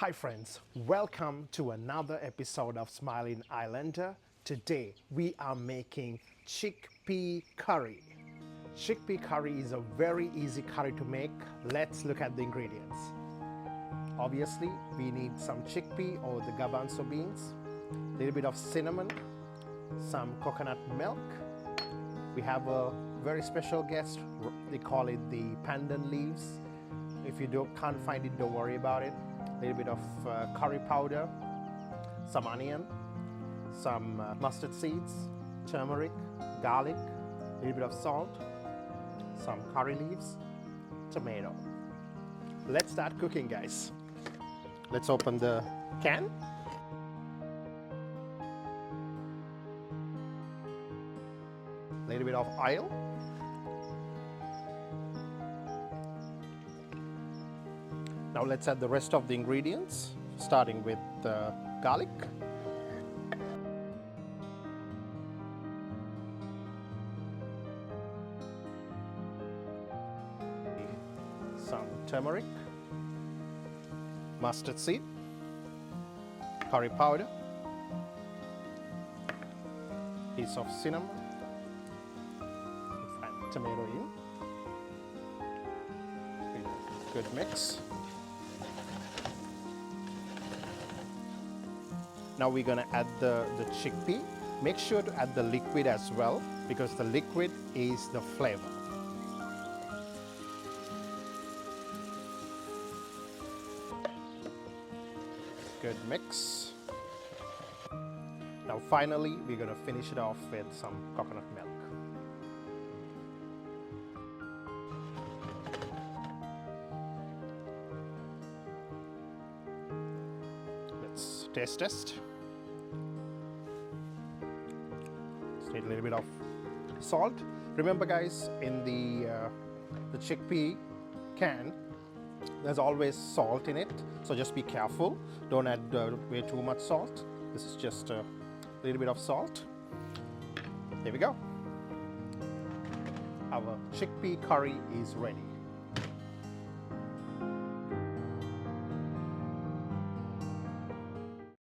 Hi friends, welcome to another episode of Smiling Islander. Today we are making chickpea curry. Chickpea curry is a very easy curry to make. Let's look at the ingredients. Obviously we need some chickpea or the garbanzo beans, a little bit of cinnamon, some coconut milk. We have a very special guest, they call it the pandan leaves. If you can't find it, don't worry about it. A little bit of curry powder, some onion, some mustard seeds, turmeric, garlic, a little bit of salt, some curry leaves, tomato. Let's start cooking, guys. Let's open the can. A little bit of oil. Now let's add the rest of the ingredients, starting with garlic, some turmeric, mustard seed, curry powder, piece of cinnamon, and tomato in. Good mix. Now we're going to add the chickpea. Make sure to add the liquid as well, because the liquid is the flavor. Good mix. Now finally, we're going to finish it off with some coconut milk. Let's test. Need a little bit of salt. Remember guys, in the chickpea can, there's always salt in it, so just be careful. Don't add way too much salt. This is just a little bit of salt. There we go. Our chickpea curry is ready.